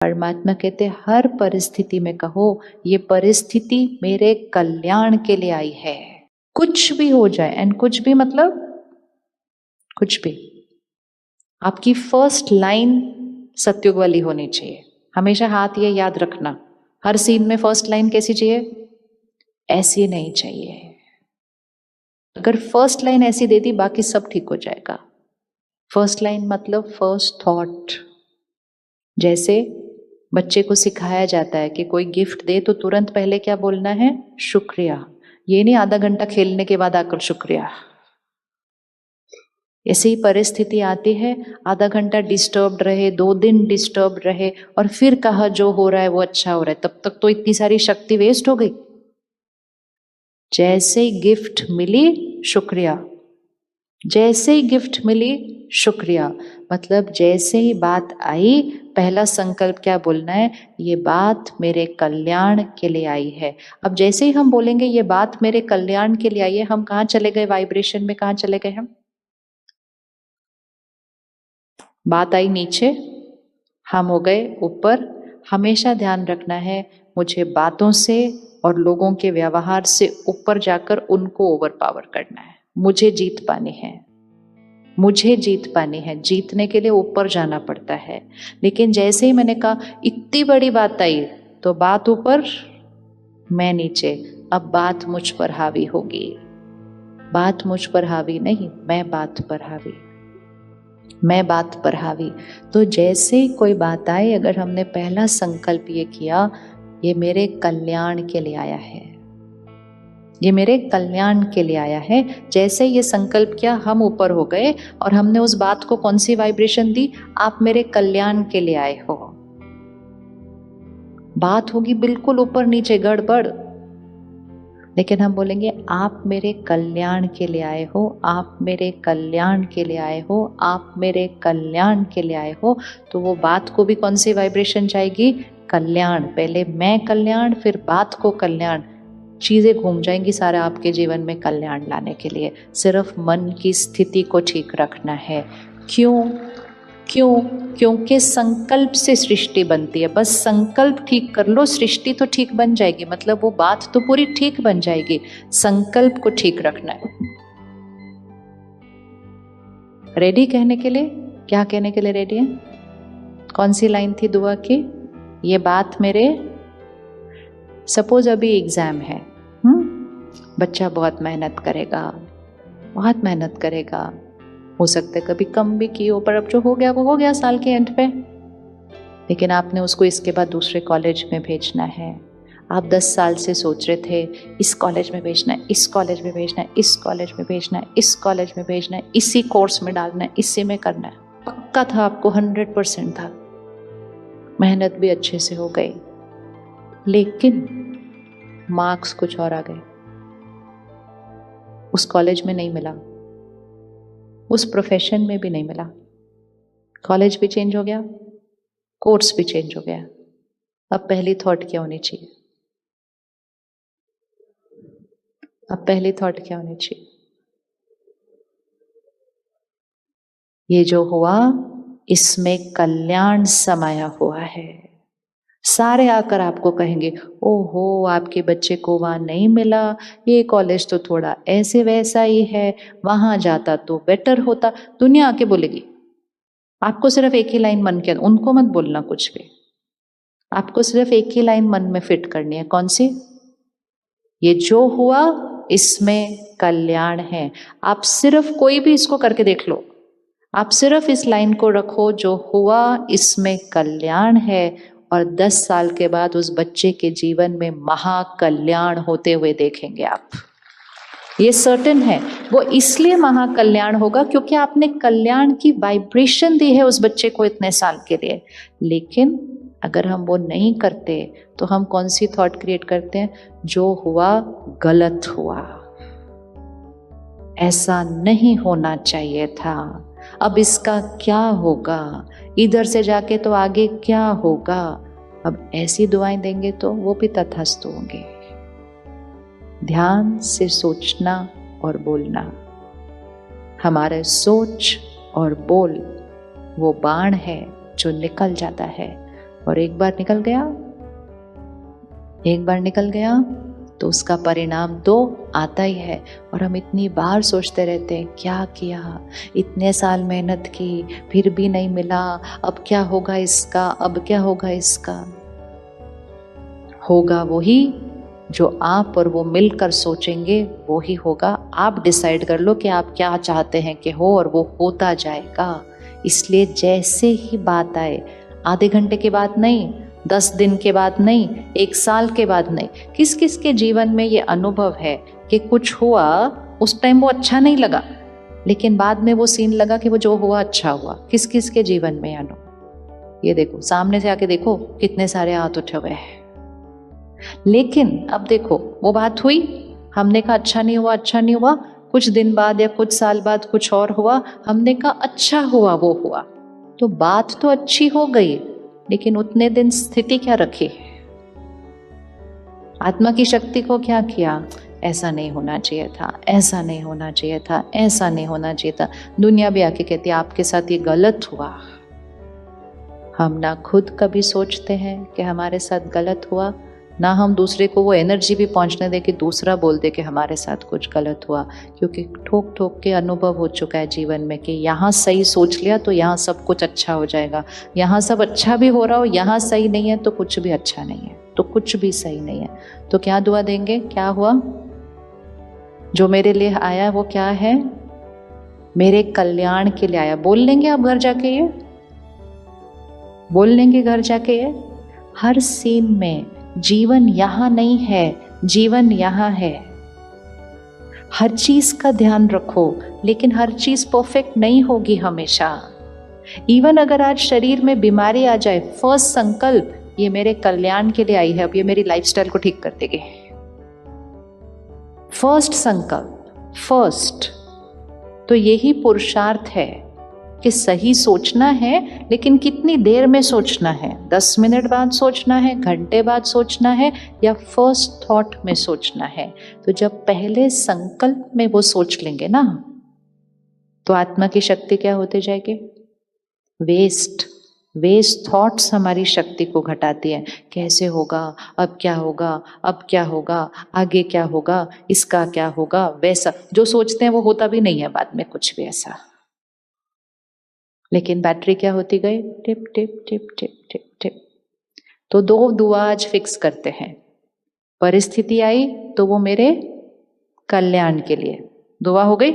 परमात्मा कहते हर परिस्थिति में कहो ये परिस्थिति मेरे कल्याण के लिए आई है, कुछ भी हो जाए। एंड कुछ भी मतलब कुछ भी। आपकी फर्स्ट लाइन सत्युग वाली होनी चाहिए। हमेशा हाथ ये याद रखना, हर सीन में फर्स्ट लाइन कैसी चाहिए? ऐसी नहीं चाहिए। अगर फर्स्ट लाइन ऐसी दे दी बाकी सब ठीक हो जाएगा। फर्स्ट लाइन मतलब फर्स्ट थॉट। जैसे बच्चे को सिखाया जाता है कि कोई गिफ्ट दे तो तुरंत पहले क्या बोलना है? शुक्रिया। ये नहीं आधा घंटा खेलने के बाद आकर शुक्रिया। ऐसी ही परिस्थिति आती है, आधा घंटा डिस्टर्ब्ड रहे, 2 दिन डिस्टर्ब्ड रहे और फिर कहा जो हो रहा है वो अच्छा हो रहा है, तब तक तो इतनी सारी शक्ति वेस्ट हो गई। जैसे ही गिफ्ट मिली शुक्रिया, जैसे ही गिफ्ट मिली शुक्रिया, मतलब जैसे ही बात आई पहला संकल्प क्या बोलना है? ये बात मेरे कल्याण के लिए आई है। अब जैसे ही हम बोलेंगे ये बात मेरे कल्याण के लिए आई है, हम कहाँ चले गए? वाइब्रेशन में कहाँ चले गए हम? बात आई नीचे, हम हो गए ऊपर। हमेशा ध्यान रखना है मुझे बातों से और लोगों के व्यवहार से ऊपर जाकर उनको ओवर पावर करना है। मुझे जीत पानी है, मुझे जीत पानी है। जीतने के लिए ऊपर जाना पड़ता है। लेकिन जैसे ही मैंने कहा इतनी बड़ी बात आई तो बात ऊपर, मैं नीचे। अब बात मुझ पर हावी होगी। बात मुझ पर हावी नहीं, मैं बात पर हावी, मैं बात पर हावी। तो जैसे ही कोई बात आए, अगर हमने पहला संकल्प ये किया ये मेरे कल्याण के लिए आया है, ये मेरे कल्याण के लिए आया है, जैसे ये संकल्प किया हम ऊपर हो गए और हमने उस बात को कौन सी वाइब्रेशन दी? आप मेरे कल्याण के लिए आए हो। बात होगी बिल्कुल ऊपर नीचे गड़बड़, लेकिन हम बोलेंगे आप मेरे कल्याण के लिए आए हो, आप मेरे कल्याण के लिए आए हो, आप मेरे कल्याण के लिए आए हो। तो वो बात को भी कौन सी वाइब्रेशन जाएगी? कल्याण। पहले मैं कल्याण, फिर बात को कल्याण। चीजें घूम जाएंगी सारा आपके जीवन में कल्याण लाने के लिए। सिर्फ मन की स्थिति को ठीक रखना है। क्यों? क्यों? क्योंकि संकल्प से सृष्टि बनती है। बस संकल्प ठीक कर लो, सृष्टि तो ठीक बन जाएगी, मतलब वो बात तो पूरी ठीक बन जाएगी। संकल्प को ठीक रखना है। रेडी कहने के लिए? क्या कहने के लिए रेडी है? कौन सी लाइन थी दुआ की? ये बात मेरे, सपोज अभी एग्जाम है, बच्चा बहुत मेहनत करेगा, बहुत मेहनत करेगा, हो सकता है कभी कम भी की हो, पर अब जो हो गया वो हो गया साल के एंड पे। लेकिन आपने उसको इसके बाद दूसरे कॉलेज में भेजना है। आप 10 साल से सोच रहे थे इस कॉलेज में भेजना है, इस कॉलेज में भेजना है, इस कॉलेज में भेजना है, इस कॉलेज में भेजना है, इसी कोर्स में डालना है, इसी में करना है। पक्का था आपको, 100% था। मेहनत भी अच्छे से हो गई, लेकिन मार्क्स कुछ और आ गए। उस कॉलेज में नहीं मिला, उस प्रोफेशन में भी नहीं मिला। कॉलेज भी चेंज हो गया, कोर्स भी चेंज हो गया। अब पहली थॉट क्या होनी चाहिए? अब पहली थॉट क्या होनी चाहिए? ये जो हुआ इसमें कल्याण समाया हुआ है। सारे आकर आपको कहेंगे ओहो आपके बच्चे को वहां नहीं मिला, ये कॉलेज तो थोड़ा ऐसे वैसा ही है, वहां जाता तो बेटर होता। दुनिया आके बोलेगी। आपको सिर्फ एक ही लाइन मन के, उनको मत बोलना कुछ भी, आपको सिर्फ एक ही लाइन मन में फिट करनी है। कौन सी? ये जो हुआ इसमें कल्याण है। आप सिर्फ कोई भी इसको करके देख लो, आप सिर्फ इस लाइन को रखो, जो हुआ इसमें कल्याण है, और 10 साल के बाद उस बच्चे के जीवन में महाकल्याण होते हुए देखेंगे आप। ये सर्टेन है। वो इसलिए महाकल्याण होगा क्योंकि आपने कल्याण की वाइब्रेशन दी है उस बच्चे को इतने साल के लिए। लेकिन अगर हम वो नहीं करते तो हम कौन सी थॉट क्रिएट करते हैं? जो हुआ गलत हुआ, ऐसा नहीं होना चाहिए था, अब इसका क्या होगा, इधर से जाके तो आगे क्या होगा। अब ऐसी दुआएं देंगे तो वो भी तथास्तु होंगे। ध्यान से सोचना और बोलना। हमारे सोच और बोल वो बाण है जो निकल जाता है। और एक बार निकल गया तो उसका परिणाम तो आता ही है। और हम इतनी बार सोचते रहते हैं, क्या किया, इतने साल मेहनत की, फिर भी नहीं मिला, अब क्या होगा इसका, अब क्या होगा इसका। होगा वही जो आप और वो मिलकर सोचेंगे, वो ही होगा। आप डिसाइड कर लो कि आप क्या चाहते हैं कि हो, और वो होता जाएगा। इसलिए जैसे ही बात आए, आधे घंटे के बाद नहीं, 10 दिन के बाद नहीं, 1 साल के बाद नहीं, किस किस के जीवन में ये अनुभव है कि कुछ हुआ, उस टाइम वो अच्छा नहीं लगा, लेकिन बाद में वो सीन लगा कि वो जो हुआ अच्छा हुआ। किस किस के जीवन में अनुभव, ये देखो, सामने से आके देखो, कितने सारे हाथ उठे हुए हैं। लेकिन अब देखो, वो बात हुई, हमने कहा अच्छा नहीं हुआ, अच्छा नहीं हुआ, कुछ दिन बाद या कुछ साल बाद कुछ और हुआ, हमने कहा अच्छा हुआ, वो हुआ। तो बात तो अच्छी हो गई, लेकिन उतने दिन स्थिति क्या रखी, आत्मा की शक्ति को क्या किया, ऐसा नहीं होना चाहिए था, ऐसा नहीं होना चाहिए था, ऐसा नहीं होना चाहिए था। दुनिया भी आके कहती है आपके साथ ये गलत हुआ। हम ना खुद कभी सोचते हैं कि हमारे साथ गलत हुआ, ना हम दूसरे को वो एनर्जी भी पहुंचने दे कि दूसरा बोल दे कि हमारे साथ कुछ गलत हुआ। क्योंकि ठोक ठोक के अनुभव हो चुका है जीवन में कि यहाँ सही सोच लिया तो यहाँ सब कुछ अच्छा हो जाएगा, यहाँ सब अच्छा भी हो रहा हो, यहाँ सही नहीं है तो कुछ भी अच्छा नहीं है, तो कुछ भी सही नहीं है। तो क्या दुआ देंगे, क्या हुआ, जो मेरे लिए आया वो क्या है, मेरे कल्याण के लिए आया। बोल लेंगे आप घर जाके, ये बोल लेंगे घर जाके। ये हर सीन में जीवन यहाँ नहीं है, जीवन यहाँ है। हर चीज का ध्यान रखो, लेकिन हर चीज परफेक्ट नहीं होगी हमेशा। इवन अगर आज शरीर में बीमारी आ जाए, फर्स्ट संकल्प ये मेरे कल्याण के लिए आई है, अब ये मेरी लाइफस्टाइल को ठीक कर देगी। फर्स्ट संकल्प, फर्स्ट। तो यही पुरुषार्थ है कि सही सोचना है, लेकिन कितनी देर में सोचना है, 10 मिनट बाद सोचना है, घंटे बाद सोचना है, या फर्स्ट थॉट में सोचना है। तो जब पहले संकल्प में वो सोच लेंगे ना, तो आत्मा की शक्ति क्या होते जाएगी, वेस्ट थॉट्स हमारी शक्ति को घटाती है। कैसे होगा, अब क्या होगा, अब क्या होगा, आगे क्या होगा, इसका क्या होगा, वैसा जो सोचते हैं वो होता भी नहीं है बाद में कुछ भी ऐसा। लेकिन बैटरी क्या होती गई, tip tip tip tip tip tip. तो 2 दुआ आज फिक्स करते हैं। परिस्थिति आई तो वो मेरे कल्याण के लिए, दुआ हो गई।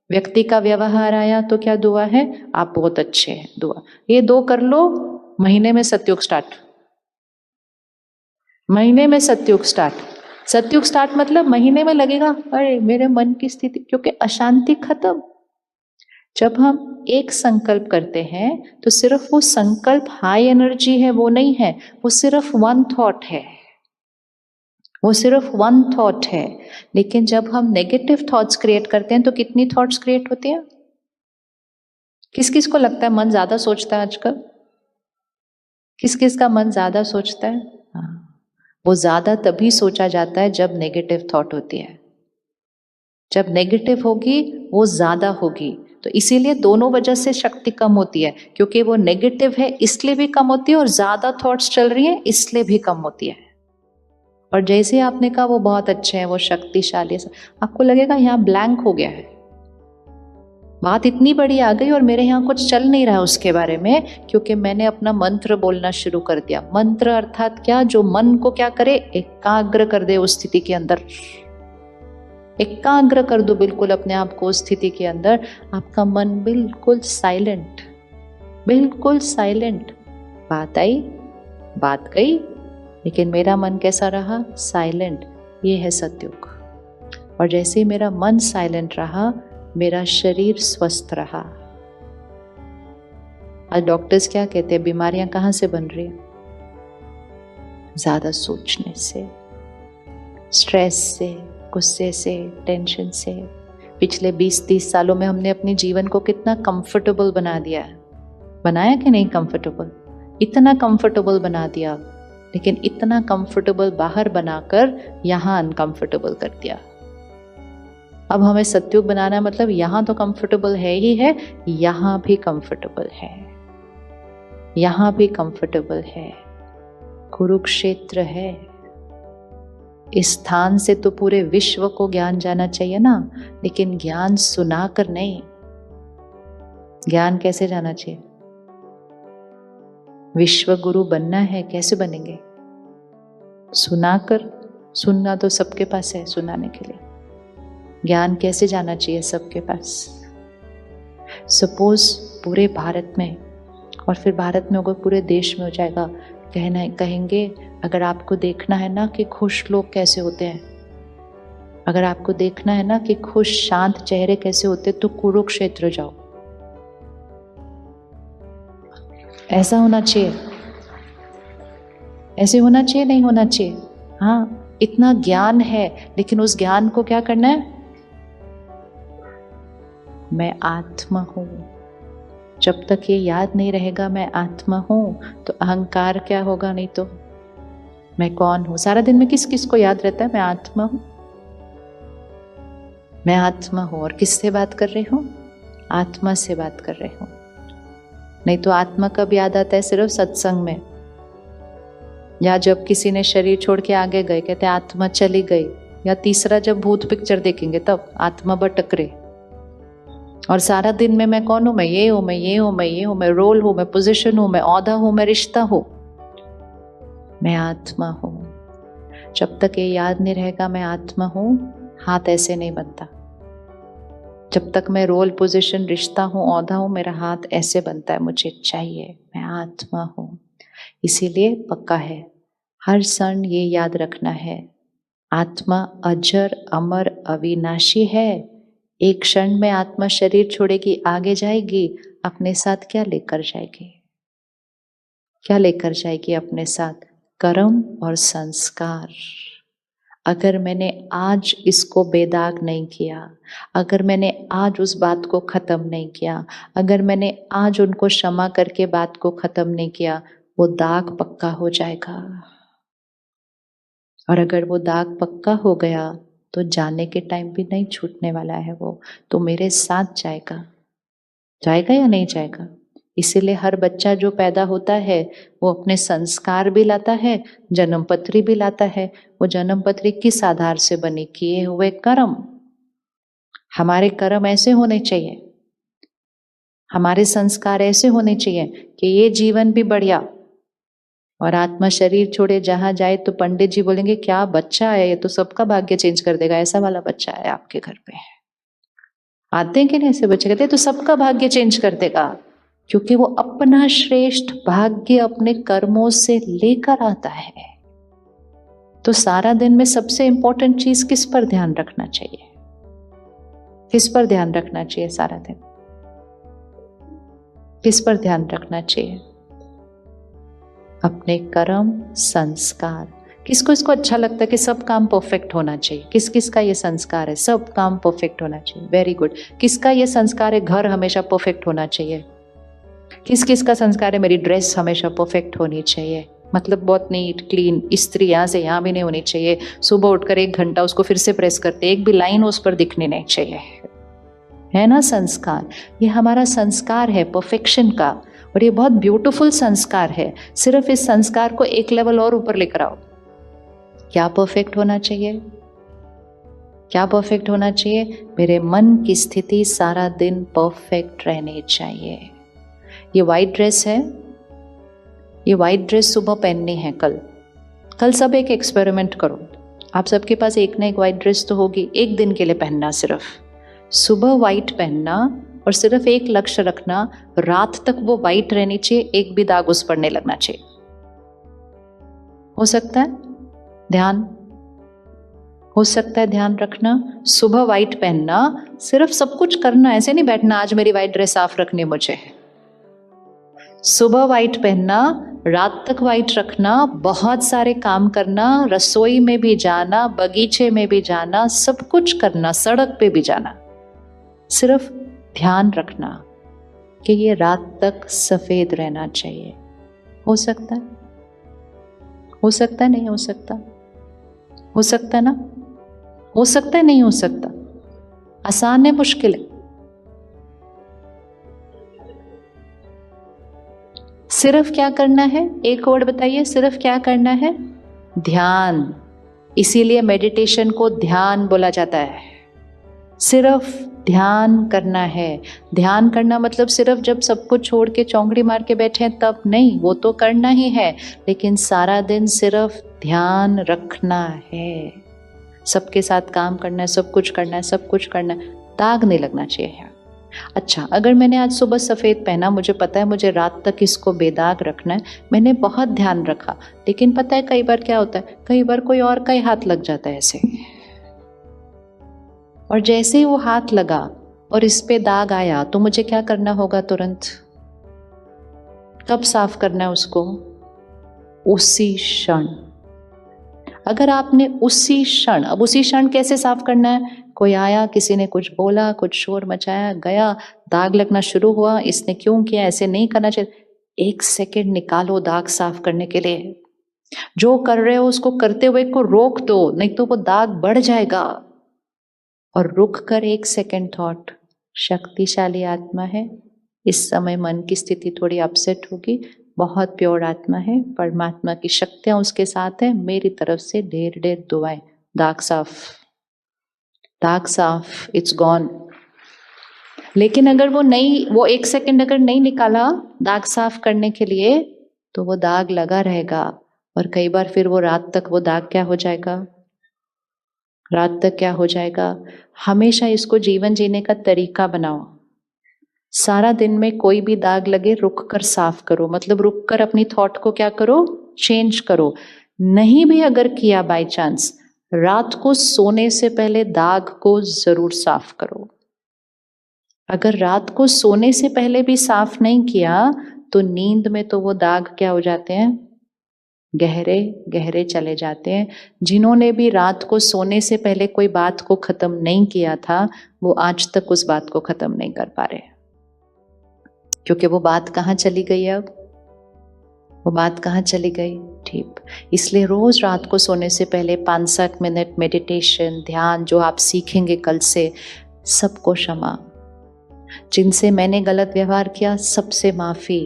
व्यक्ति का व्यवहार आया तो क्या दुआ है, आप बहुत अच्छे हैं, दुआ। ये 2 कर लो, महीने में सतयुग स्टार्ट, महीने में सतयुग स्टार्ट। सतयुग स्टार्ट मतलब महीने में लगेगा अरे मेरे मन की स्थिति, क्योंकि अशांति खत्म। जब हम एक संकल्प करते हैं तो सिर्फ वो संकल्प हाई एनर्जी है वो नहीं है, वो सिर्फ 1 थॉट है, वो सिर्फ 1 थॉट है। लेकिन जब हम नेगेटिव थॉट्स क्रिएट करते हैं तो कितनी थॉट्स क्रिएट होती हैं। किस किस को लगता है मन ज्यादा सोचता है आजकल, किस किस का मन ज्यादा सोचता है, हाँ, वो ज्यादा तभी सोचा जाता है जब नेगेटिव थॉट होती है। जब नेगेटिव होगी वो ज्यादा होगी। तो इसीलिए दोनों वजह से शक्ति कम होती है, क्योंकि वो नेगेटिव है इसलिए भी कम होती है, और ज्यादा थॉट्स चल रही हैं इसलिए भी कम होती है। और जैसे ही आपने कहा वो बहुत अच्छे हैं, वो शक्तिशाली है, आपको लगेगा यहाँ ब्लैंक हो गया है, बात इतनी बड़ी आ गई और मेरे यहाँ कुछ चल नहीं रहा उसके बारे में, क्योंकि मैंने अपना मंत्र बोलना शुरू कर दिया। मंत्र अर्थात क्या, जो मन को क्या करे, एकाग्र कर दे उस स्थिति के अंदर। एकाग्र कर दो बिल्कुल अपने आप को उस स्थिति के अंदर। आपका मन बिल्कुल साइलेंट, बिल्कुल साइलेंट। बात आई, बात गई, लेकिन मेरा मन कैसा रहा, साइलेंट। ये है सतयुग। और जैसे ही मेरा मन साइलेंट रहा, मेरा शरीर स्वस्थ रहा। आज डॉक्टर्स क्या कहते हैं, बीमारियां कहां से बन रही है, ज्यादा सोचने से, स्ट्रेस से, गुस्से से, टेंशन से। पिछले 20-30 सालों में हमने अपने जीवन को कितना कंफर्टेबल बना दिया है, बनाया कि नहीं कंफर्टेबल, इतना कंफर्टेबल बना दिया, लेकिन इतना कंफर्टेबल बाहर बनाकर यहाँ अनकंफर्टेबल कर दिया। अब हमें सतयुग बनाना मतलब यहाँ तो कंफर्टेबल है ही है, यहाँ भी कंफर्टेबल है, यहां भी कंफर्टेबल है, कुरुक्षेत्र है। इस स्थान से तो पूरे विश्व को ज्ञान जाना चाहिए ना, लेकिन ज्ञान सुनाकर नहीं। ज्ञान कैसे जाना चाहिए? विश्व गुरु बनना है, कैसे बनेंगे? सुनाकर। सुनना तो सबके पास है सुनाने के लिए। ज्ञान कैसे जाना चाहिए सबके पास? सपोज पूरे भारत में, और फिर भारत में होगा पूरे देश में हो जाएगा, कहेंगे अगर आपको देखना है ना कि खुश लोग कैसे होते हैं, अगर आपको देखना है ना कि खुश शांत चेहरे कैसे होते, तो कुरुक्षेत्र जाओ। ऐसा होना चाहिए, ऐसे होना चाहिए, नहीं होना चाहिए? हाँ, इतना ज्ञान है, लेकिन उस ज्ञान को क्या करना है? मैं आत्मा हूं। जब तक ये याद नहीं रहेगा मैं आत्मा हूं, तो अहंकार क्या होगा? नहीं तो मैं कौन हूं? सारा दिन में किस किस को याद रहता है मैं आत्मा हूं, मैं आत्मा हूं। और किससे बात कर रही हूं? आत्मा से बात कर रही हूं। नहीं तो आत्मा कब याद आता है? सिर्फ सत्संग में, या जब किसी ने शरीर छोड़ के आगे गए, कहते आत्मा चली गई, या तीसरा जब भूत पिक्चर देखेंगे तब आत्मा भटक रही। और सारा दिन में मैं कौन हूं? मैं ये हूं, मैं ये हूं, मैं ये हूं, मैं रोल हूं, मैं पोजीशन हूं, मैं औहदा हूं, मैं रिश्ता हूं, मैं आत्मा हूं। जब तक ये याद नहीं रहेगा मैं आत्मा हूं, हाथ ऐसे नहीं बनता। जब तक मैं रोल, पोजीशन, रिश्ता हूं, औहदा हूं, मेरा हाथ ऐसे बनता है, मुझे चाहिए, मैं आत्मा हूं। इसीलिए पक्का है, हर क्षण ये याद रखना है, आत्मा अजर अमर अविनाशी है। एक क्षण में आत्मा शरीर छोड़ेगी, आगे जाएगी, अपने साथ क्या लेकर जाएगी? क्या लेकर जाएगी अपने साथ? कर्म और संस्कार। अगर मैंने आज इसको बेदाग नहीं किया, अगर मैंने आज उस बात को खत्म नहीं किया, अगर मैंने आज उनको क्षमा करके बात को खत्म नहीं किया, वो दाग पक्का हो जाएगा। और अगर वो दाग पक्का हो गया तो जाने के टाइम भी नहीं छूटने वाला है, वो तो मेरे साथ जाएगा। जाएगा या नहीं जाएगा? इसीलिए हर बच्चा जो पैदा होता है वो अपने संस्कार भी लाता है, जन्म पत्री भी लाता है। वो जन्म पत्री किस आधार से बनी? किए हुए कर्म। हमारे कर्म ऐसे होने चाहिए, हमारे संस्कार ऐसे होने चाहिए कि ये जीवन भी बढ़िया, और आत्मा शरीर छोड़े जहां जाए तो पंडित जी बोलेंगे क्या बच्चा है, ये तो सबका भाग्य चेंज कर देगा, ऐसा वाला बच्चा है आपके घर पे। आते हैं कि नहीं ऐसे बच्चे? कहते हैं तो सबका भाग्य चेंज कर देगा, क्योंकि वो अपना श्रेष्ठ भाग्य अपने कर्मों से लेकर आता है। तो सारा दिन में सबसे इंपॉर्टेंट चीज किस पर ध्यान रखना चाहिए? किस पर ध्यान रखना चाहिए सारा दिन? किस पर ध्यान रखना चाहिए? अपने कर्म, संस्कार। किसको इसको अच्छा लगता है कि सब काम परफेक्ट होना चाहिए? किस किस का ये संस्कार है सब काम परफेक्ट होना चाहिए? Very good. किसका ये संस्कार है घर हमेशा परफेक्ट होना चाहिए? किस किस का संस्कार है मेरी ड्रेस हमेशा परफेक्ट होनी चाहिए, मतलब बहुत नीट क्लीन, इस्त्री यहाँ से यहाँ भी नहीं होनी चाहिए, सुबह उठकर 1 घंटा उसको फिर से प्रेस करते, एक भी लाइन उस पर दिखनी नहीं चाहिए, है ना संस्कार? ये हमारा संस्कार है परफेक्शन का, और ये बहुत ब्यूटीफुल संस्कार है। सिर्फ इस संस्कार को एक लेवल और ऊपर लेकर आओ। क्या परफेक्ट होना चाहिए? क्या परफेक्ट होना चाहिए? मेरे मन की स्थिति सारा दिन परफेक्ट रहनी चाहिए। ये वाइट ड्रेस है, ये वाइट ड्रेस सुबह पहननी है। कल सब एक एक्सपेरिमेंट करो। आप सबके पास एक ना एक वाइट ड्रेस तो होगी, एक दिन के लिए पहनना, सिर्फ सुबह वाइट पहनना, और सिर्फ एक लक्ष्य रखना, रात तक वो वाइट रहनी चाहिए, एक भी दाग उस पर नहीं लगना चाहिए। हो सकता है? ध्यान हो सकता है, ध्यान रखना। सुबह वाइट पहनना, सिर्फ सब कुछ करना, ऐसे नहीं बैठना आज मेरी वाइट ड्रेस साफ रखनी है मुझे। सुबह वाइट पहनना, रात तक वाइट रखना, बहुत सारे काम करना, रसोई में भी जाना, बगीचे में भी जाना, सब कुछ करना, सड़क पे भी जाना। सिर्फ ध्यान रखना कि ये रात तक सफेद रहना चाहिए। हो सकता है? हो सकता है? नहीं हो सकता? हो सकता है ना? हो सकता है? नहीं हो सकता? आसान है, मुश्किल है? सिर्फ क्या करना है, एक वर्ड बताइए, सिर्फ क्या करना है? ध्यान। इसीलिए मेडिटेशन को ध्यान बोला जाता है। सिर्फ ध्यान करना है। ध्यान करना मतलब सिर्फ जब सब कुछ छोड़ के चौंकड़ी मार के बैठे हैं तब नहीं, वो तो करना ही है, लेकिन सारा दिन सिर्फ ध्यान रखना है। सबके साथ काम करना है, सब कुछ करना है, सब कुछ करना है, दाग नहीं लगना चाहिए। अच्छा, अगर मैंने आज सुबह सफ़ेद पहना, मुझे पता है मुझे रात तक इसको बेदाग रखना है, मैंने बहुत ध्यान रखा, लेकिन पता है कई बार क्या होता है, कई बार कोई और का ही हाथ लग जाता है ऐसे, और जैसे ही वो हाथ लगा और इस पे दाग आया तो मुझे क्या करना होगा तुरंत? कब साफ करना है उसको? उसी क्षण। अगर आपने उसी क्षण, अब उसी क्षण कैसे साफ करना है? कोई आया, किसी ने कुछ बोला, कुछ शोर मचाया, गया, दाग लगना शुरू हुआ, इसने क्यों किया, ऐसे नहीं करना चाहिए। 1 सेकेंड निकालो दाग साफ करने के लिए। जो कर रहे हो उसको करते हुए को रोक दो, नहीं तो वो दाग बढ़ जाएगा। और रुक कर 1 सेकेंड थॉट, शक्तिशाली आत्मा है, इस समय मन की स्थिति थोड़ी अपसेट होगी, बहुत प्योर आत्मा है, परमात्मा की शक्तियां उसके साथ है, मेरी तरफ से ढेर ढेर दुआएं, दाग साफ, दाग साफ, इट्स गॉन। लेकिन अगर वो 1 सेकेंड अगर नहीं निकाला दाग साफ करने के लिए, तो वो दाग लगा रहेगा, और कई बार फिर वो रात तक वो दाग क्या हो जाएगा? रात तक क्या हो जाएगा? हमेशा इसको जीवन जीने का तरीका बनाओ। सारा दिन में कोई भी दाग लगे, रुक कर साफ करो, मतलब रुक कर अपनी थॉट को क्या करो? चेंज करो। नहीं भी अगर किया बाय चांस, रात को सोने से पहले दाग को जरूर साफ करो। अगर रात को सोने से पहले भी साफ नहीं किया तो नींद में तो वो दाग क्या हो जाते हैं? गहरे गहरे चले जाते हैं। जिन्होंने भी रात को सोने से पहले कोई बात को खत्म नहीं किया था, वो आज तक उस बात को खत्म नहीं कर पा रहे, क्योंकि वो बात कहाँ चली गई? अब वो बात कहाँ चली गई? ठीक। इसलिए रोज रात को सोने से पहले 5-7 मिनट मेडिटेशन, ध्यान जो आप सीखेंगे कल से, सबको क्षमा। जिनसे मैंने गलत व्यवहार किया सबसे माफी,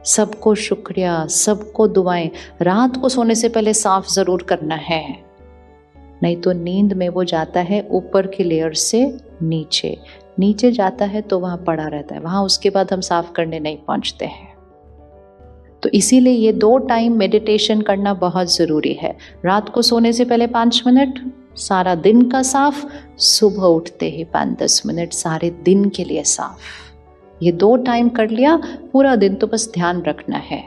सबको शुक्रिया, सबको दुआएं। रात को सोने से पहले साफ जरूर करना है, नहीं तो नींद में वो जाता है ऊपर की लेयर से नीचे, नीचे जाता है तो वहां पड़ा रहता है, वहां उसके बाद हम साफ करने नहीं पहुंचते हैं। तो इसीलिए ये 2 टाइम मेडिटेशन करना बहुत जरूरी है। रात को सोने से पहले 5 मिनट, सारा दिन का साफ, सुबह उठते ही 5-10 मिनट, सारे दिन के लिए साफ। ये 2 टाइम कर लिया, पूरा दिन तो बस ध्यान रखना है,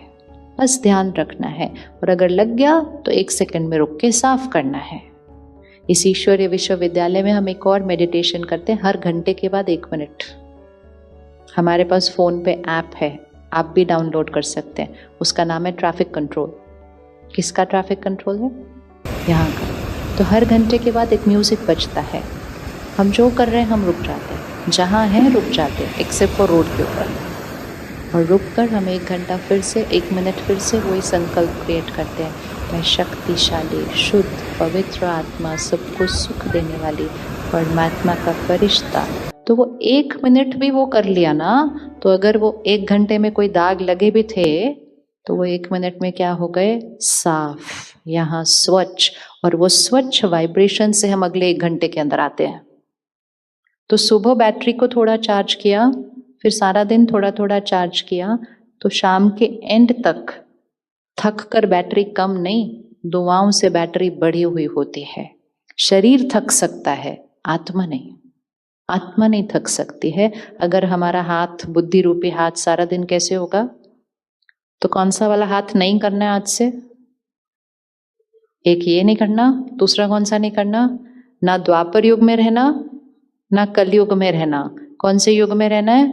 बस ध्यान रखना है, और अगर लग गया तो 1 सेकंड में रुक के साफ करना है। इस ईश्वरीय विश्वविद्यालय में हम एक और मेडिटेशन करते हैं, हर घंटे के बाद 1 मिनट। हमारे पास फोन पे ऐप है, आप भी डाउनलोड कर सकते हैं, उसका नाम है ट्रैफिक कंट्रोल। किसका ट्रैफिक कंट्रोल है? यहाँ का। तो हर घंटे के बाद एक म्यूजिक बजता है, हम जो कर रहे हैं हम रुक जाते हैं, जहाँ हैं रुक जाते हैं, एक्सेप्ट फॉर रोड के ऊपर, और रुक कर हम 1 घंटा फिर से 1 मिनट फिर से वही संकल्प क्रिएट करते हैं, मैं शक्तिशाली, शुद्ध, पवित्र आत्मा, सबको सुख देने वाली परमात्मा का फरिश्ता। तो वो 1 मिनट भी वो कर लिया ना, तो अगर वो 1 घंटे में कोई दाग लगे भी थे तो वो 1 मिनट में क्या हो गए? साफ, यहाँ स्वच्छ, और वो स्वच्छ वाइब्रेशन से हम अगले 1 घंटे के अंदर आते हैं। तो सुबह बैटरी को थोड़ा चार्ज किया, फिर सारा दिन थोड़ा थोड़ा चार्ज किया, तो शाम के एंड तक थक कर बैटरी कम नहीं, दुआओं से बैटरी बढ़ी हुई होती है। शरीर थक सकता है, आत्मा नहीं। आत्मा नहीं थक सकती है। अगर हमारा हाथ, बुद्धि रूपी हाथ सारा दिन कैसे होगा? तो कौन सा वाला हाथ नहीं करना है आज से? एक ये नहीं करना, दूसरा कौन सा नहीं करना? ना द्वापर युग में रहना, ना कलयुग में रहना। कौन से युग में रहना है?